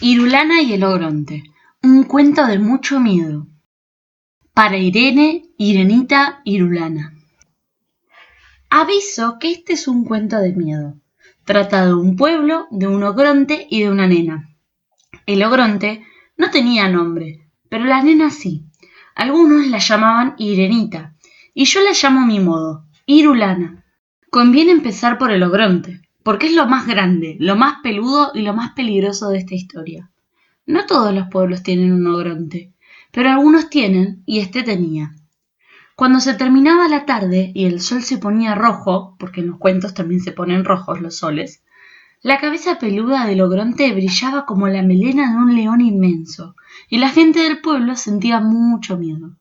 Irulana y el Ogronte, un cuento de mucho miedo. Para Irene, Irenita, Irulana. Aviso que este es un cuento de miedo. Trata de un pueblo, de un ogronte y de una nena. El ogronte no tenía nombre, pero la nena sí. Algunos la llamaban Irenita, y yo la llamo a mi modo, Irulana. Conviene empezar por el ogronte, porque es lo más grande, lo más peludo y lo más peligroso de esta historia. No todos los pueblos tienen un ogronte, pero algunos tienen, y este tenía. Cuando se terminaba la tarde y el sol se ponía rojo, porque en los cuentos también se ponen rojos los soles, la cabeza peluda del ogronte brillaba como la melena de un león inmenso, y la gente del pueblo sentía mucho miedo.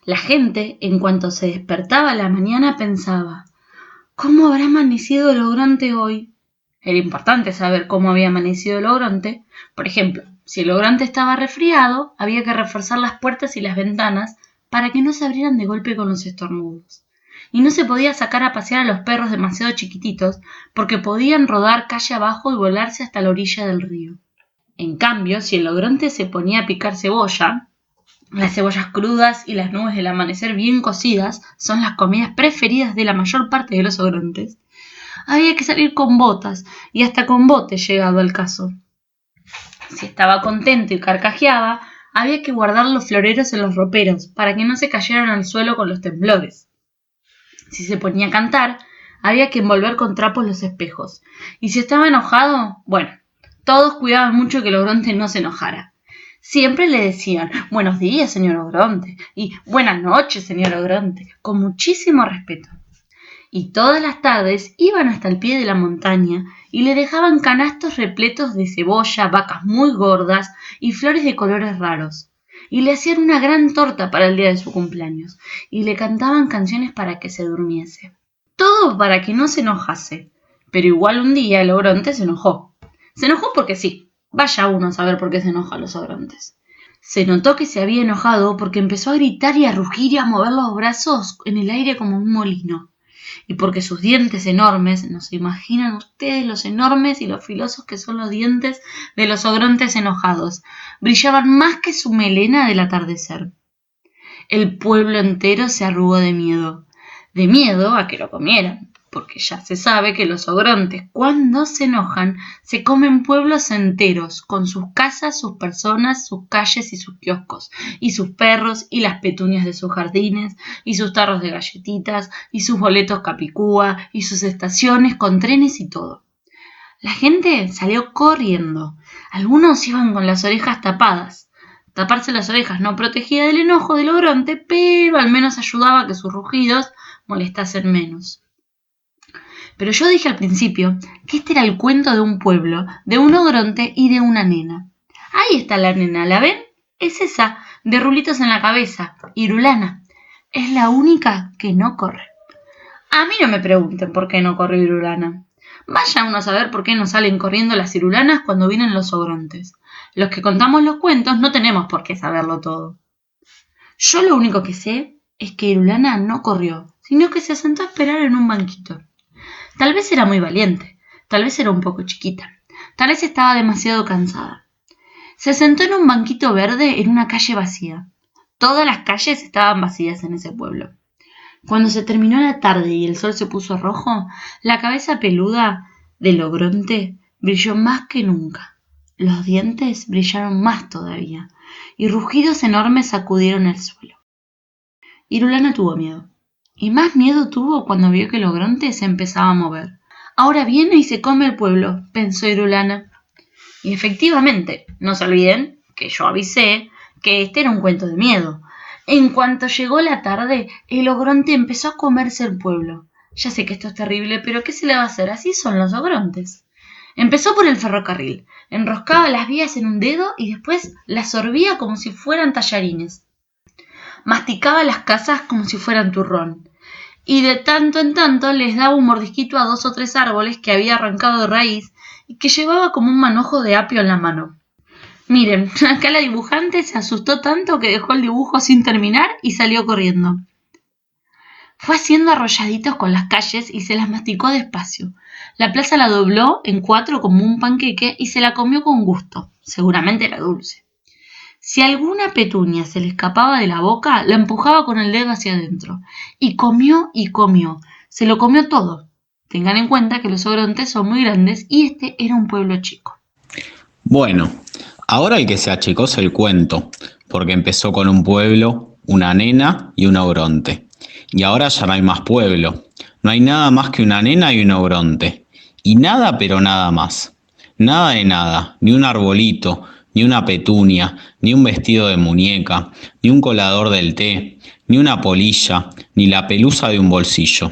La gente, en cuanto se despertaba a la mañana, pensaba: ¿cómo habrá amanecido el ogronte hoy? Era importante saber cómo había amanecido el ogronte. Por ejemplo, si el ogronte estaba resfriado, había que reforzar las puertas y las ventanas para que no se abrieran de golpe con los estornudos. Y no se podía sacar a pasear a los perros demasiado chiquititos porque podían rodar calle abajo y volarse hasta la orilla del río. En cambio, si el ogronte se ponía a picar cebolla, las cebollas crudas y las nubes del amanecer bien cocidas son las comidas preferidas de la mayor parte de los ogrontes. Había que salir con botas, y hasta con bote llegado el caso. Si estaba contento y carcajeaba, había que guardar los floreros en los roperos, para que no se cayeran al suelo con los temblores. Si se ponía a cantar, había que envolver con trapos los espejos. Y si estaba enojado, bueno, todos cuidaban mucho que el ogronte no se enojara. Siempre le decían: buenos días, señor ogronte, y buenas noches, señor ogronte, con muchísimo respeto. Y todas las tardes iban hasta el pie de la montaña y le dejaban canastos repletos de cebolla, vacas muy gordas y flores de colores raros. Y le hacían una gran torta para el día de su cumpleaños y le cantaban canciones para que se durmiese. Todo para que no se enojase. Pero igual un día el ogronte se enojó. Se enojó porque sí. Vaya uno a saber por qué se enojan los ogrontes. Se notó que se había enojado porque empezó a gritar y a rugir y a mover los brazos en el aire como un molino. Y porque sus dientes enormes, ¿no se imaginan ustedes los enormes y los filosos que son los dientes de los ogrontes enojados? Brillaban más que su melena del atardecer. El pueblo entero se arrugó de miedo a que lo comieran, porque ya se sabe que los ogrontes, cuando se enojan, se comen pueblos enteros, con sus casas, sus personas, sus calles y sus kioscos, y sus perros y las petunias de sus jardines, y sus tarros de galletitas, y sus boletos capicúa, y sus estaciones con trenes y todo. La gente salió corriendo. Algunos iban con las orejas tapadas. Taparse las orejas no protegía del enojo del ogronte, pero al menos ayudaba a que sus rugidos molestasen menos. Pero yo dije al principio que este era el cuento de un pueblo, de un ogronte y de una nena. Ahí está la nena, ¿la ven? Es esa, de rulitos en la cabeza, Irulana. Es la única que no corre. A mí no me pregunten por qué no corre Irulana. Vaya uno a saber por qué no salen corriendo las irulanas cuando vienen los ogrontes. Los que contamos los cuentos no tenemos por qué saberlo todo. Yo lo único que sé es que Irulana no corrió, sino que se sentó a esperar en un banquito. Tal vez era muy valiente, tal vez era un poco chiquita, tal vez estaba demasiado cansada. Se sentó en un banquito verde en una calle vacía. Todas las calles estaban vacías en ese pueblo. Cuando se terminó la tarde y el sol se puso rojo, la cabeza peluda del ogronte brilló más que nunca. Los dientes brillaron más todavía, y rugidos enormes sacudieron el suelo. Irulana tuvo miedo, y más miedo tuvo cuando vio que el ogronte se empezaba a mover. Ahora viene y se come el pueblo, pensó Irulana. Y efectivamente, no se olviden que yo avisé que este era un cuento de miedo. En cuanto llegó la tarde, el ogronte empezó a comerse el pueblo. Ya sé que esto es terrible, pero ¿qué se le va a hacer? Así son los ogrontes. Empezó por el ferrocarril, enroscaba las vías en un dedo y después las sorbía como si fueran tallarines. Masticaba las casas como si fueran turrón. Y de tanto en tanto les daba un mordisquito a 2 o 3 árboles que había arrancado de raíz y que llevaba como un manojo de apio en la mano. Miren, acá la dibujante se asustó tanto que dejó el dibujo sin terminar y salió corriendo. Fue haciendo arrolladitos con las calles y se las masticó despacio. La plaza la dobló en 4 como un panqueque y se la comió con gusto. Seguramente era dulce. Si alguna petunia se le escapaba de la boca, la empujaba con el dedo hacia adentro. Y comió y comió. Se lo comió todo. Tengan en cuenta que los Ogrontes son muy grandes y este era un pueblo chico. Bueno, ahora el que se achicó es el cuento, porque empezó con un pueblo, una nena y un ogronte. Y ahora ya no hay más pueblo. No hay nada más que una nena y un ogronte. Y nada, pero nada más. Nada de nada, ni un arbolito, ni una petunia, ni un vestido de muñeca, ni un colador del té, ni una polilla, ni la pelusa de un bolsillo.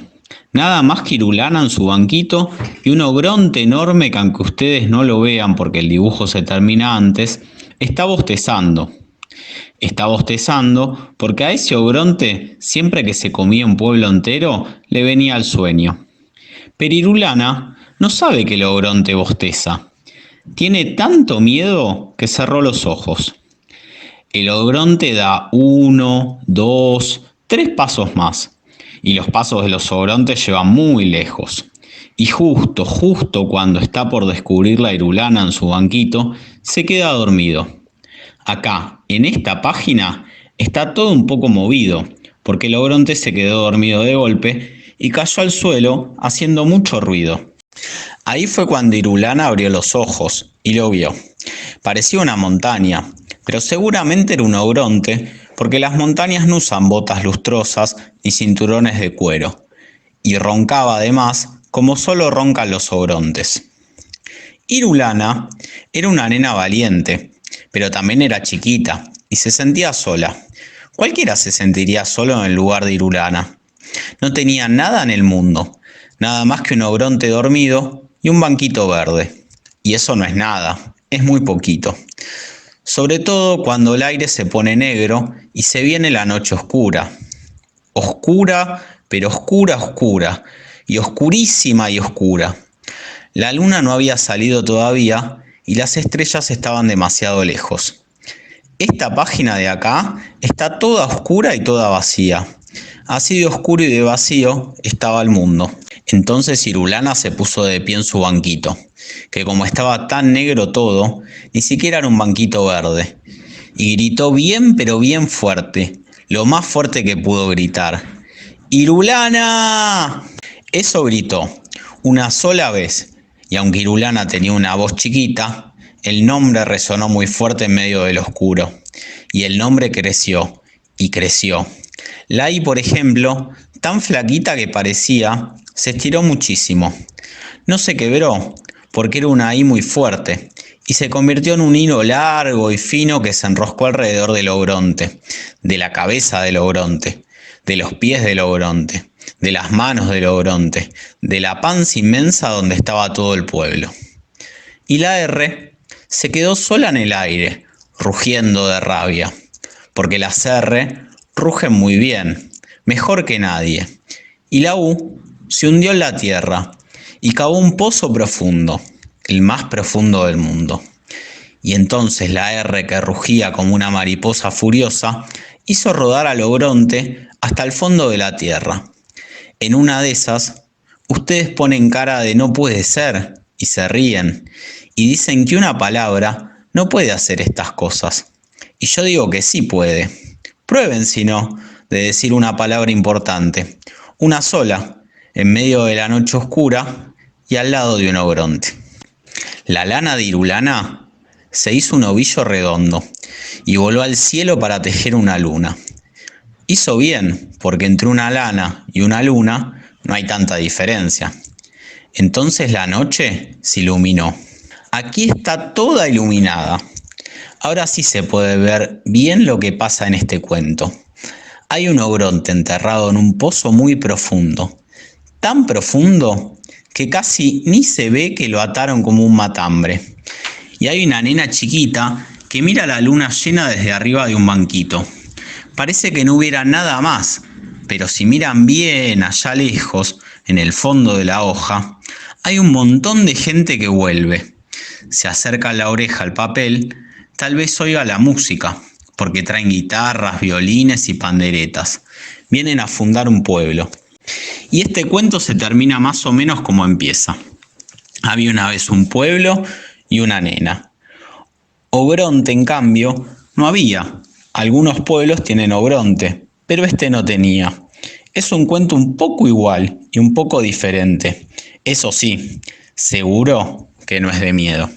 Nada más que Irulana en su banquito y un ogronte enorme que, aunque ustedes no lo vean porque el dibujo se termina antes, está bostezando. Está bostezando porque a ese ogronte, siempre que se comía un pueblo entero, le venía el sueño. Pero Irulana no sabe que el ogronte bosteza. Tiene tanto miedo que cerró los ojos. El ogronte da 1, 2, 3 pasos más. Y los pasos de los ogrontes llevan muy lejos. Y justo cuando está por descubrir la Irulana en su banquito, se queda dormido. Acá, en esta página, está todo un poco movido, porque el ogronte se quedó dormido de golpe y cayó al suelo haciendo mucho ruido. Ahí fue cuando Irulana abrió los ojos y lo vio. Parecía una montaña, pero seguramente era un ogronte, porque las montañas no usan botas lustrosas ni cinturones de cuero. Y roncaba además, como solo roncan los ogrontes. Irulana era una nena valiente, pero también era chiquita y se sentía sola. Cualquiera se sentiría solo en el lugar de Irulana. No tenía nada en el mundo, nada más que un ogronte dormido y un banquito verde. Y eso no es nada, es muy poquito. Sobre todo cuando el aire se pone negro y se viene la noche oscura. Oscura, pero oscura, oscura. Y oscurísima y oscura. La luna no había salido todavía y las estrellas estaban demasiado lejos. Esta página de acá está toda oscura y toda vacía. Así de oscuro y de vacío estaba el mundo. Entonces Irulana se puso de pie en su banquito, que como estaba tan negro todo, ni siquiera era un banquito verde. Y gritó bien pero bien fuerte, lo más fuerte que pudo gritar. ¡Irulana! Eso gritó una sola vez, y aunque Irulana tenía una voz chiquita, el nombre resonó muy fuerte en medio del oscuro. Y el nombre creció y creció. Lai, por ejemplo, tan flaquita que parecía, se estiró muchísimo. No se quebró, porque era una I muy fuerte, y se convirtió en un hilo largo y fino que se enroscó alrededor del ogronte, de la cabeza del ogronte, de los pies del ogronte, de las manos del ogronte, de la panza inmensa donde estaba todo el pueblo. Y la R se quedó sola en el aire, rugiendo de rabia, porque las R rugen muy bien, mejor que nadie. Y la U se hundió en la tierra y cavó un pozo profundo, el más profundo del mundo. Y entonces la R, que rugía como una mariposa furiosa, hizo rodar al ogronte hasta el fondo de la tierra. En una de esas, ustedes ponen cara de no puede ser y se ríen y dicen que una palabra no puede hacer estas cosas. Y yo digo que sí puede. Prueben, si no, de decir una palabra importante, una sola, en medio de la noche oscura y al lado de un ogronte. La lana de Irulana se hizo un ovillo redondo y voló al cielo para tejer una luna. Hizo bien, porque entre una lana y una luna no hay tanta diferencia. Entonces la noche se iluminó. Aquí está toda iluminada. Ahora sí se puede ver bien lo que pasa en este cuento. Hay un ogronte enterrado en un pozo muy profundo. Tan profundo que casi ni se ve que lo ataron como un matambre. Y hay una nena chiquita que mira la luna llena desde arriba de un banquito. Parece que no hubiera nada más, pero si miran bien allá lejos, en el fondo de la hoja, hay un montón de gente que vuelve. Se acerca la oreja al papel, tal vez oiga la música, porque traen guitarras, violines y panderetas. Vienen a fundar un pueblo. Y este cuento se termina más o menos como empieza. Había una vez un pueblo y una nena. Obronte, en cambio, no había. Algunos pueblos tienen Obronte, pero este no tenía. Es un cuento un poco igual y un poco diferente. Eso sí, seguro que no es de miedo.